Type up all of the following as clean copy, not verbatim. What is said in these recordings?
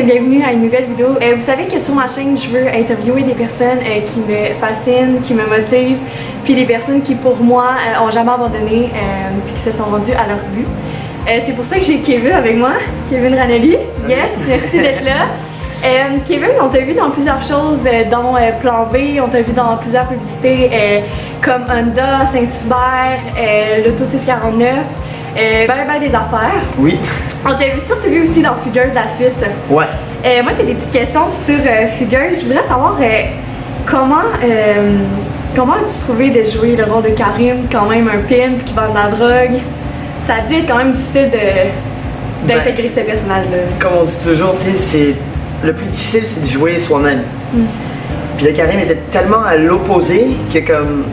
bienvenue à une nouvelle vidéo. Vous savez que sur ma chaîne, je veux interviewer des personnes qui me fascinent, qui me motivent, puis des personnes qui pour moi ont jamais abandonné, puis qui se sont rendues à leur but. C'est pour ça que j'ai Kevin avec moi, Kevin Ranelli. Yes, merci d'être là. Kevin, on t'a vu dans plusieurs choses, dont Plan B, on t'a vu dans plusieurs publicités comme Honda, Saint-Hubert, l'Auto 649, ben des affaires. Oui. On t'a vu surtout vu aussi dans Fugueuse la suite. Ouais. Moi j'ai des petites questions sur Fugueuse. Je voudrais savoir comment as-tu trouvé de jouer le rôle de Karim, quand même un pimp qui vend de la drogue. Ça a dû être quand même difficile d'intégrer ce personnage-là. Comme on dit toujours, tu sais, le plus difficile c'est de jouer soi-même. Puis le Karim était tellement à l'opposé que comme...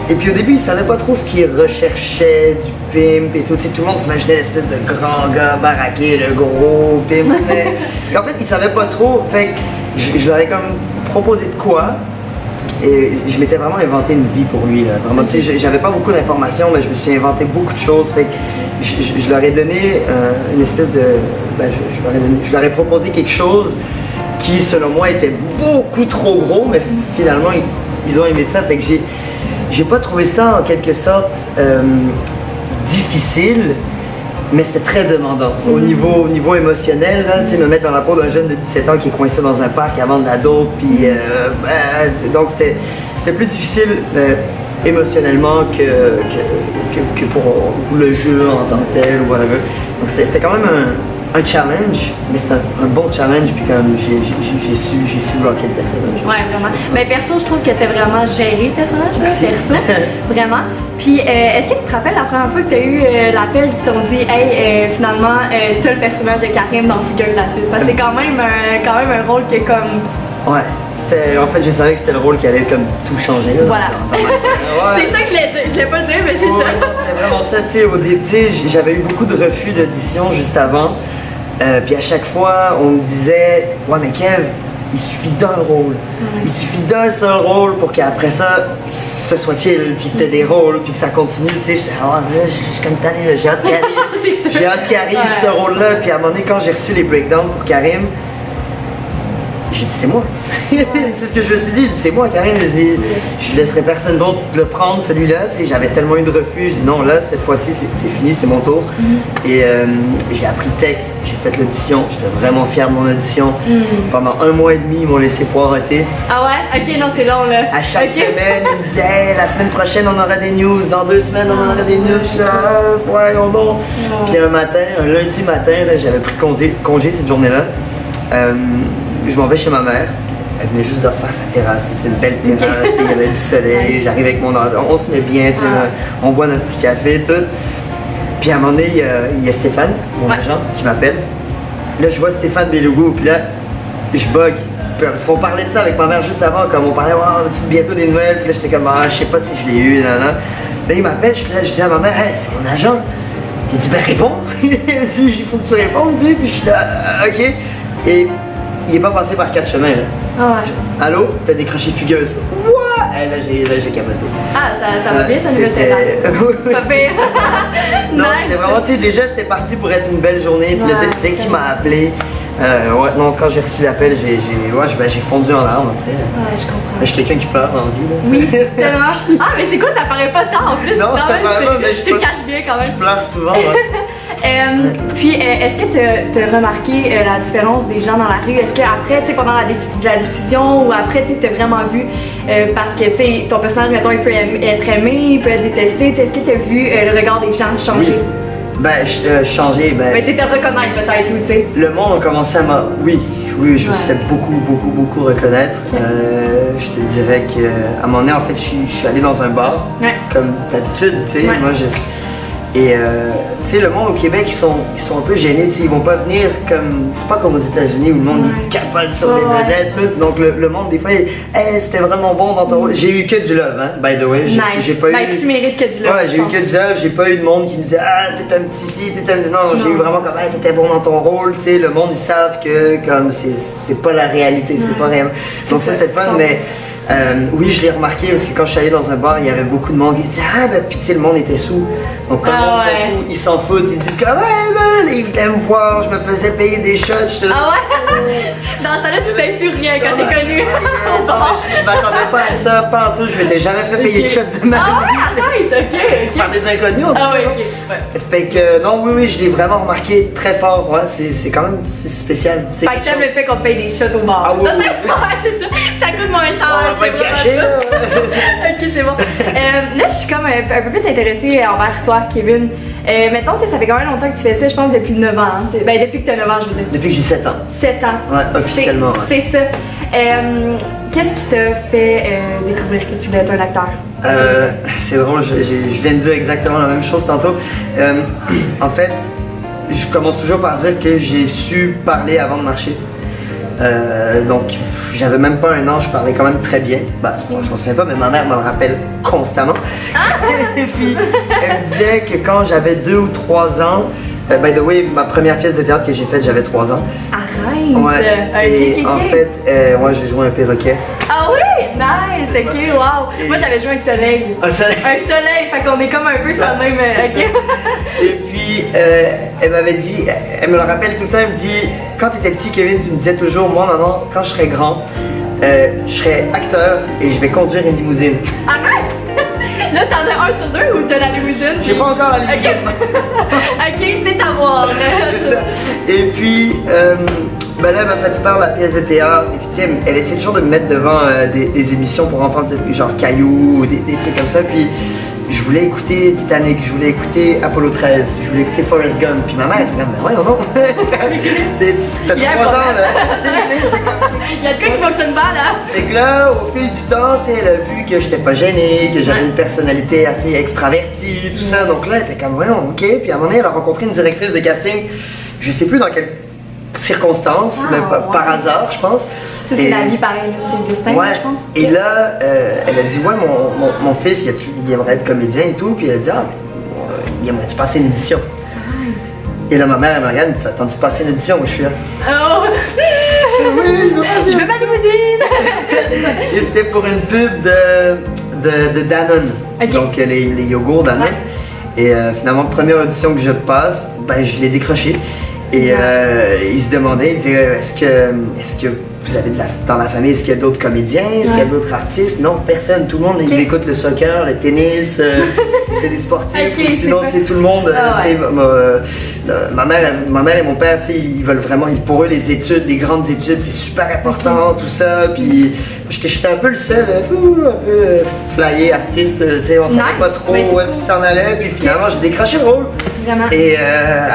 Et puis au début, il savait pas trop ce qu'il recherchait, du pimp et tout. Tu sais, tout le monde s'imaginait l'espèce de grand gars baraqué, le gros pimp. Et en fait, il savait pas trop. Fait que je leur ai comme proposé de quoi. Et je m'étais vraiment inventé une vie pour lui. Là. Vraiment, tu sais, j'avais pas beaucoup d'informations, mais je me suis inventé beaucoup de choses. Fait que je leur ai donné une espèce de... je leur ai proposé quelque chose qui, selon moi, était beaucoup trop gros, mais finalement, ils ont aimé ça. Fait que j'ai pas trouvé ça en quelque sorte difficile, mais c'était très demandant. Au niveau émotionnel, là, me mettre dans la peau d'un jeune de 17 ans qui est coincé dans un parc à vendre de la dope, puis donc c'était plus difficile émotionnellement que pour le jeu en tant que tel ou whatever. Donc c'était quand même un challenge, mais c'est un bon challenge, puis comme j'ai su bloquer le personnage. Ouais, vraiment. Mais perso, je trouve que t'as vraiment géré le personnage, là, perso. Vraiment. Puis, est-ce que tu te rappelles la première fois que t'as eu l'appel qui t'ont dit « Hey, finalement, t'as le personnage de Karim dans Fugueuse la suite ». Parce que c'est quand même un rôle que comme... Ouais. En fait, je savais que c'était le rôle qui allait comme tout changer. Là, voilà. Ouais. C'est ça que je voulais dire. Je l'ai pas dit, mais c'est ça. C'était vraiment ça. Tu sais, au début, j'avais eu beaucoup de refus d'audition juste avant. Puis à chaque fois, on me disait « Ouais, mais Kev, il suffit d'un rôle. Il suffit d'un seul rôle pour qu'après ça, ce soit chill, puis que t'aies des rôles, puis que ça continue. » Tu sais, j'étais « Ah, là, je suis comme tanné, j'ai hâte qu'il arrive. J'ai hâte qu'il arrive ce rôle-là. » Puis à un moment donné, quand j'ai reçu les breakdowns pour Karim, j'ai dit c'est moi. C'est ce que je me suis dit, c'est moi Karim, je laisserai personne d'autre le prendre celui-là, tu sais, j'avais tellement eu de refus, je dis non là cette fois-ci c'est fini, c'est mon tour. Et j'ai appris le texte, j'ai fait l'audition, j'étais vraiment fier de mon audition. Pendant 1 mois et demi ils m'ont laissé poireauter. Ah ouais? Ok, non c'est long là. À chaque semaine ils me disaient hey, la semaine prochaine on aura des news, dans 2 semaines on aura des news, je suis là, ouais non bon. Puis un lundi matin, j'avais pris congé cette journée-là. Je m'en vais chez ma mère, elle venait juste de refaire sa terrasse, c'est une belle terrasse, il y avait du soleil, j'arrive avec mon ordi, on se met bien, on boit notre petit café, tout. Puis à un moment donné, il y a Stéphane, mon agent, qui m'appelle. Là je vois Stéphane Belougou, puis là, je bug. Parce qu'on parlait de ça avec ma mère juste avant, comme on parlait, oh, as-tu bientôt des nouvelles? Puis là j'étais comme, ah, je sais pas si je l'ai eu, là. Là il m'appelle, je dis à ma mère, hey, c'est mon agent. Puis il dit, ben réponds, il faut que tu répondes, tu sais. Puis je suis là, ok. Et il est pas passé par 4 chemins là. Ah ouais. Allô, t'as décroché Fugueuse. What? Là j'ai capoté. Ah ça va bien, ça nous fait pas pire. Non, c'était vraiment, tu sais, déjà c'était parti pour être une belle journée. Puis là, dès qu'il m'a appelé, ouais, non, quand j'ai reçu l'appel, j'ai fondu en larmes après. Ouais, je comprends. Je suis quelqu'un qui pleure dans la vie. Là. Oui, tellement. Ah, mais c'est cool, ça paraît pas tant en plus. Non, ça paraît pas, mais tu caches bien quand même. Je pleure souvent, ouais. Puis, est-ce que tu as remarqué la différence des gens dans la rue? Est-ce qu'après, tu sais, pendant la diffusion ou après, tu as vraiment vu, parce que, tu sais, ton personnage, mettons, il peut être aimé, il peut être détesté, est-ce que tu as vu le regard des gens changer? Oui. Ben, changer, ben... Mais tu te reconnaître peut-être, tu sais. Le monde a commencé à Oui, je me suis fait beaucoup reconnaître. Je te dirais qu'à un moment donné, en fait, je suis allé dans un bar, comme d'habitude, tu sais, moi, et tu sais, le monde au Québec, ils sont un peu gênés, tu sais, ils vont pas venir comme... C'est pas comme aux États-Unis où le monde il capote sur les vedettes, tout. Donc le monde, des fois, hey, c'était vraiment bon dans ton rôle. J'ai eu que du love, hein, by the way. J'ai pas eu... tu mérites que du love. Ouais, j'ai eu que du love, j'ai pas eu de monde qui me disait ah, t'es un petit ci, t'es un... Non, j'ai eu vraiment comme, hey, t'étais bon dans ton rôle, tu sais, le monde, ils savent que comme c'est pas la réalité, c'est pas réel. Donc ça, c'est le fun, mais... oui, je l'ai remarqué parce que quand je suis allé dans un bar, il y avait beaucoup de monde qui disait ah ben puis tu sais le monde était sous. Donc comme on s'en fout, ils s'en foutent, ils disent comme ouais, ben, ils venaient me voir, je me faisais payer des shots, j'étais là. Ah ouais? Dans ce temps-là, tu payes plus rien quand t'es connu. Je m'attendais pas à ça, pas en tout, je m'étais jamais fait payer de shots de ma vie. Ah ouais, arrête, ok. Par des inconnus en tout cas. Ah ouais, ok. Fait que non, oui, je l'ai vraiment remarqué très fort, ouais, c'est quand même spécial. Fait que t'aimes le fait qu'on te paye des shots au bar. Ah oui, Ça, oui. c'est ça, ça coûte moins cher. On va c'est le vraiment cacher, ça. là. Ok, c'est bon. Là, je suis comme un peu plus intéressée envers toi, Kevin. Mettons, tu sais, ça fait quand même longtemps que tu fais ça, je pense, depuis 9 ans. Hein. Ben, depuis que tu as 9 ans, je veux dire. Depuis que j'ai 7 ans. 7 ans. Ouais, officiellement. Ouais. C'est ça. Qu'est-ce qui t'a fait découvrir que tu voulais être un acteur? C'est drôle, je viens de dire exactement la même chose tantôt. En fait, je commence toujours par dire que j'ai su parler avant de marcher. Donc, j'avais même pas un an, je parlais quand même très bien. Bah, je m'en souviens pas, mais ma mère me le rappelle constamment. Et puis, elle me disait que quand j'avais 2 ou 3 ans, by the way, ma première pièce de théâtre que j'ai faite, j'avais 3 ans. Arrête! Ouais, et en fait, moi j'ai joué un perroquet. Ah oui! Nice! Ok, wow! Moi j'avais joué un soleil. Un soleil? Un soleil! Fait qu'on est comme un peu sur le même. Ok. Et puis, elle m'avait dit, elle me le rappelle tout le temps, elle me dit, quand tu étais petit, Kevin, tu me disais toujours, moi, maman, quand je serai grand, je serai acteur et je vais conduire une limousine. Arrête! Là, t'en as un sur 2 ou t'as la limousine? J'ai pas encore la limousine. Ok, c'est à voir. C'est ça. Et puis, ben là, elle m'a fait faire la pièce de théâtre. Et puis, tu sais, elle essaie toujours de me mettre devant des émissions pour enfants, peut-être genre Caillou ou des trucs comme ça. Puis, je voulais écouter Titanic, je voulais écouter Apollo 13, je voulais écouter Forrest Gump. Puis ma mère était comme, ben ouais, non. T'as 3 ans, là. Il y a de quoi qui fonctionne pas, là. Fait que là, au fil du temps, tu sais, elle a vu que j'étais pas gêné, que j'avais une personnalité assez extravertie, tout ça. Donc là, elle était comme, voyons, ok. Puis à un moment donné, elle a rencontré une directrice de casting, je sais plus dans quelles circonstances, mais par hasard, je pense. Ça, c'est la vie pareil, c'est le destin, ouais, je pense. Et là, elle a dit, ouais, mon fils, il aimerait être comédien et tout. Puis elle a dit, ah, mais, il aimerait-tu passer une audition? Et là, ma mère, elle me regarde, elle me dit, attends-tu passer une audition? Moi, je suis là. Oh! Oui, je veux ma limousine! Et c'était pour une pub de Danone. Okay. Donc, les yogourts Danone. Ouais. Et finalement, première audition que je passe, ben, je l'ai décroché. Et il se demandait, il disait, est-ce que vous avez dans la famille, est-ce qu'il y a d'autres comédiens, est-ce qu'il y a d'autres artistes? Non, personne, tout le monde, ils écoutent le soccer, le tennis, c'est des sportifs, ou sinon, c'est tout le monde. Ma mère et mon père, ils veulent vraiment, pour eux, les études, les grandes études, c'est super important, tout ça. Puis j'étais un peu le seul, un peu flyé artiste, on savait pas trop où est-ce qu'il s'en allait. Puis finalement, j'ai décroché le rôle. Vraiment? Et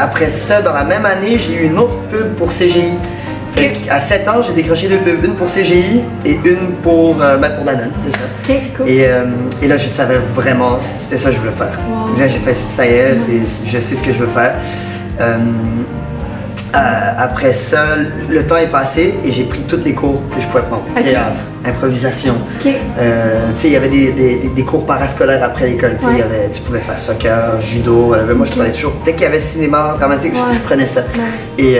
après ça, dans la même année, j'ai eu une autre pub pour CGI. Fait à 7 ans, j'ai décroché 2 pubs, une pour CGI et une pour Danone, c'est ça. Okay, cool. Et là, je savais vraiment, c'était ça que je voulais faire. Wow. Là, j'ai fait, ça y est, je sais ce que je veux faire. Après ça, le temps est passé et j'ai pris tous les cours que je pouvais prendre. Théâtre, improvisation. Tu sais, il y avait des cours parascolaires après l'école. Tu pouvais faire soccer, judo. Moi, je prenais toujours. Dès qu'il y avait cinéma, dramatique, je prenais ça. Et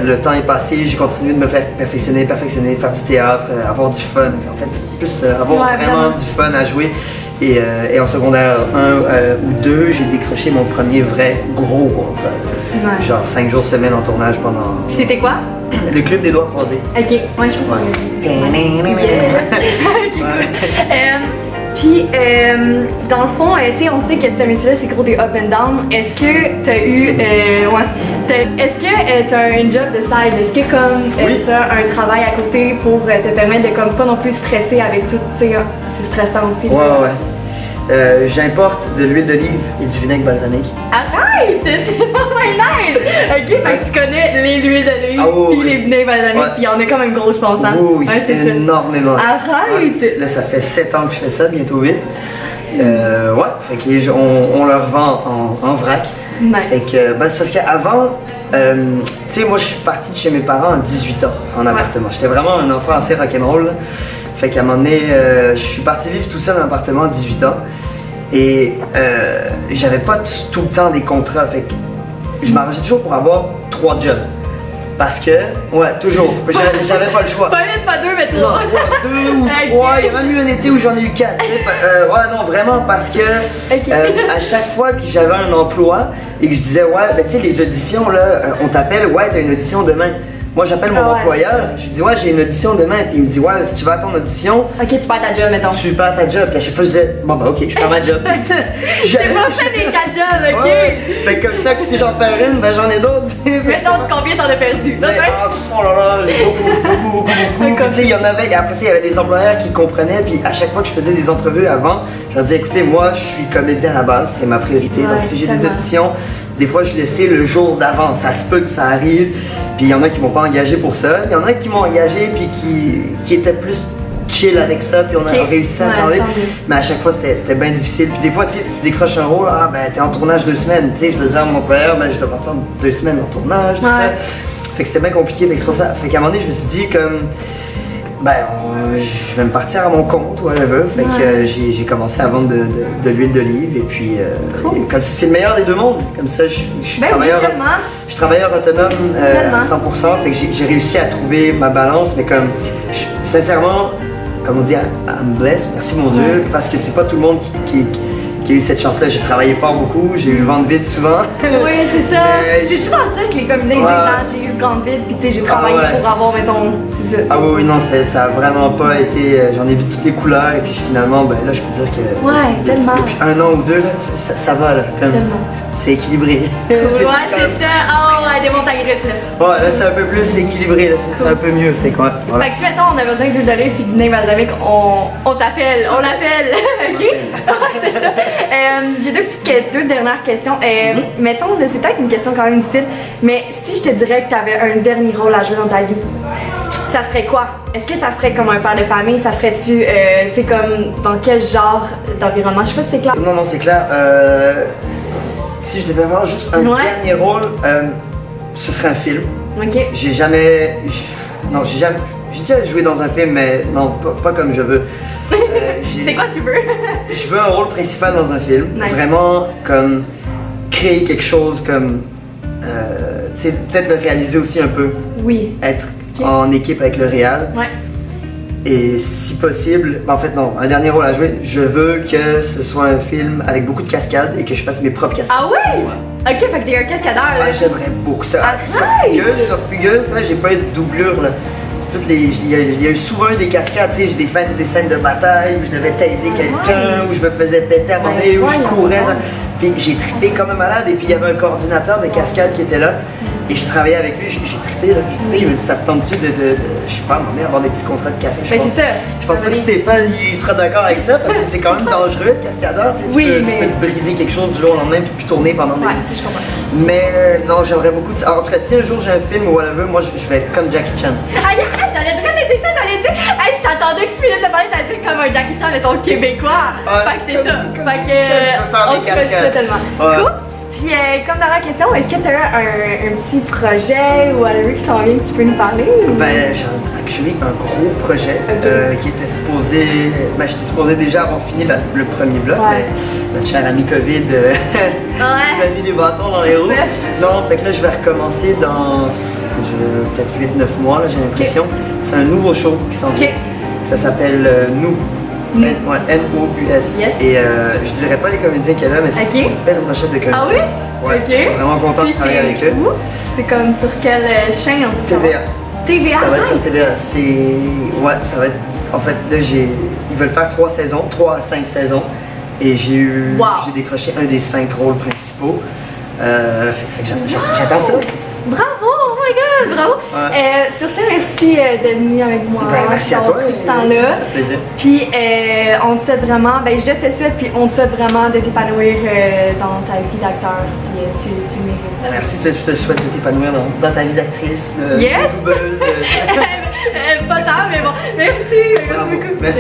le temps est passé, j'ai continué de me faire perfectionner, faire du théâtre, avoir du fun. En fait, plus avoir vraiment du fun à jouer. Et en secondaire 1 ou 2, j'ai décroché mon premier vrai gros contrat. Genre 5 jours semaine en tournage pendant... Puis c'était quoi? Le club des doigts croisés. Ok, ouais, je pense que Puis, dans le fond, tu sais, on sait que ce métier-là, c'est gros des up and down. Est-ce que t'as eu... est-ce que t'as un job de side? Est-ce que comme t'as un travail à côté pour te permettre de comme pas non plus stresser avec tout, tu sais, c'est stressant aussi. Ouais. J'importe de l'huile d'olive et du vinaigre balsamique. Arrête! C'est vraiment nice! Ok, fait que tu connais l'huile d'olive puis les vinaigres balsamiques, puis il y en a comme une grosse, je pense, hein? Oui, énormément. Arrête! Là, ça fait 7 ans que je fais ça, bientôt 8. Fait que on le revend en vrac. Nice. Fait que, c'est parce qu'avant, tu sais, moi je suis parti de chez mes parents à 18 ans en appartement. J'étais vraiment un enfant assez rock'n'roll. Fait qu'à un moment donné, je suis parti vivre tout seul en appartement à 18 ans. Et j'avais pas tout le temps des contrats. Fait que je m'arrangeais toujours pour avoir 3 jobs. Parce que, ouais, toujours. J'avais pas le choix. Pas une, pas deux, mais Non, trois. 2 ou 3. Il y a même eu un été où j'en ai eu 4. Ouais, non, vraiment, parce que à chaque fois que j'avais un emploi et que je disais, ouais, ben tu sais, les auditions, là, on t'appelle, ouais, t'as une audition demain. Moi, j'appelle mon employeur, je dis, ouais, j'ai une audition demain. Puis il me dit, ouais, si tu vas à ton audition. Ok, tu perds ta job, mettons. Tu perds ta job. Puis à chaque fois, je disais, bon, bah, ok, je perds ma job. J'ai pas fait des 4 jobs, ok? Ouais. Fait que comme ça, que si j'en perds une, ben j'en ai d'autres. Mettons combien t'en as perdu? Oh là là, beaucoup. Puis tu sais, il y en avait, et après ça, il y avait des employeurs qui comprenaient. Puis à chaque fois que je faisais des entrevues avant, je leur disais, écoutez, moi, je suis comédien à la base, c'est ma priorité. Donc si j'ai des auditions, des fois, je laissais le jour d'avant. Ça se peut que ça arrive. Puis il y en a qui m'ont pas engagé pour ça. Il y en a qui m'ont engagé puis qui étaient plus chill avec ça. Puis on a réussi à s'en aller. Mais à chaque fois, c'était bien difficile. Puis des fois, tu sais, si tu décroches un rôle, ah ben t'es en tournage 2 semaines. Tu sais, je disais à mon employeur, ben je dois partir 2 semaines en tournage, tout ça. Fait que c'était bien compliqué. Fait que c'est pour ça. Fait qu'à un moment donné, je me suis dit comme ben, je vais me partir à mon compte, whatever. Fait que j'ai commencé à vendre de l'huile d'olive et puis comme si c'est le meilleur des deux mondes. Comme ça, je suis travailleur autonome 100%. Fait que j'ai réussi à trouver ma balance, mais comme sincèrement, comme on dit, I'm blessed, merci mon Dieu, parce que c'est pas tout le monde qui a eu cette chance-là. J'ai travaillé fort beaucoup, j'ai eu le ventre vide souvent. Oui, c'est ça. C'est souvent ça que les comédiens disent, j'ai eu le ventre vide, puis tu sais, j'ai travaillé pour avoir, mettons, c'est ça. Ah oui, non, ça a vraiment pas été. J'en ai vu toutes les couleurs, et puis finalement, ben là, je peux dire que. Ouais, tellement. Depuis 1 an ou 2, là, ça va, là. C'est équilibré. Ouais, c'est ça. Oh, ouais, des montagnes russes, là. Ouais, là, c'est un peu plus équilibré, là. C'est un peu mieux. Fait que, ouais. Voilà. Fait que si, mettons, on a besoin d'huile d'olive puis de vinaigre balsamique, on t'appelle, on l'appelle. Ok? Ouais, c'est ça. J'ai deux dernières questions. Mettons, c'est peut-être une question quand même difficile, mais si je te dirais que tu avais un dernier rôle à jouer dans ta vie, ça serait quoi? Est-ce que ça serait comme un père de famille? Ça serait-tu, tu sais, comme dans quel genre d'environnement? Je sais pas si c'est clair. Non, c'est clair. Si je devais avoir juste un dernier rôle, ce serait un film. Ok. J'ai déjà joué dans un film, mais non, pas comme je veux. C'est quoi tu veux? Je veux un rôle principal dans un film. Nice. Vraiment comme créer quelque chose, comme tu sais, peut-être le réaliser aussi un peu. Oui. Être en équipe avec le réal. Ouais. Et si possible, en fait non, un dernier rôle à jouer, je veux que ce soit un film avec beaucoup de cascades et que je fasse mes propres cascades. Ah oui? Ouais. Ok, fait que t'es un cascadeur là. Ouais, j'aimerais beaucoup ça. Sur Fugueuse, là, j'ai pas eu de doublure là. Il y a eu souvent des cascades, tu sais, j'ai des scènes de bataille où je devais taiser quelqu'un, où je me faisais péter à un moment donné, où je courais. Puis j'ai trippé comme un malade et puis il y avait un coordinateur de cascade qui était là. Et je travaillais avec lui, j'ai trippé là, il m'a dit ça te tente-tu de je sais pas, avoir des petits contrats de cascade. Mais c'est ça. Je pense pas que Stéphane il sera d'accord avec ça parce que c'est quand même dangereux de cascadeur, tu sais, tu peux te briser quelque chose du jour au lendemain puis plus tourner pendant des minutes. Je comprends. Mais non, j'aimerais beaucoup en tout cas si un jour j'ai un film ou whatever, moi je vais être comme Jackie Chan. Aïe, j'allais dire ça, j'allais dire, hey, je t'attendais que tu finisses de parler, j'allais dire comme un Jackie Chan, mais ton québécois. Fait que c'est ça. Fait que je veux faire mes cascades. Ça tellement. Cool. Puis comme dernière question, est-ce que tu as un petit projet ou whatever qui s'en vient que tu peux nous parler? Ben j'ai un gros projet qui était supposé. Ben j'étais supposé déjà avoir fini le premier bloc, mais notre cher ami COVID nous a mis des bâtons dans les roues. Non, fait que là je vais recommencer dans peut-être 8-9 mois, j'ai l'impression. C'est un nouveau show qui s'en vient. Ça s'appelle Nous. N-O-U-S. Et je dirais pas les comédiens qu'il y a là, mais c'est une belle brochette de comédiens. Ah oui? Ouais, je suis vraiment content de travailler avec eux. C'est comme sur quelle chaîne on peut TVA. TVA? Ça va être sur TVA. Ouais, ça va être. En fait, là, ils veulent faire 3 saisons, 3 à 5 saisons. Et j'ai décroché un des 5 rôles principaux. Fait que j'attends ça. Bravo! Oh my god! Bravo! Sur ce, merci d'être venu avec moi. Merci à toi. Ce temps-là. Ça fait plaisir. Puis on te souhaite vraiment, je te souhaite, puis on te souhaite vraiment de t'épanouir dans ta vie d'acteur. Puis tu le mérites. Merci, je te souhaite de t'épanouir dans ta vie d'actrice, de youtubeuse. Pas tant, mais bon. Merci beaucoup. Merci.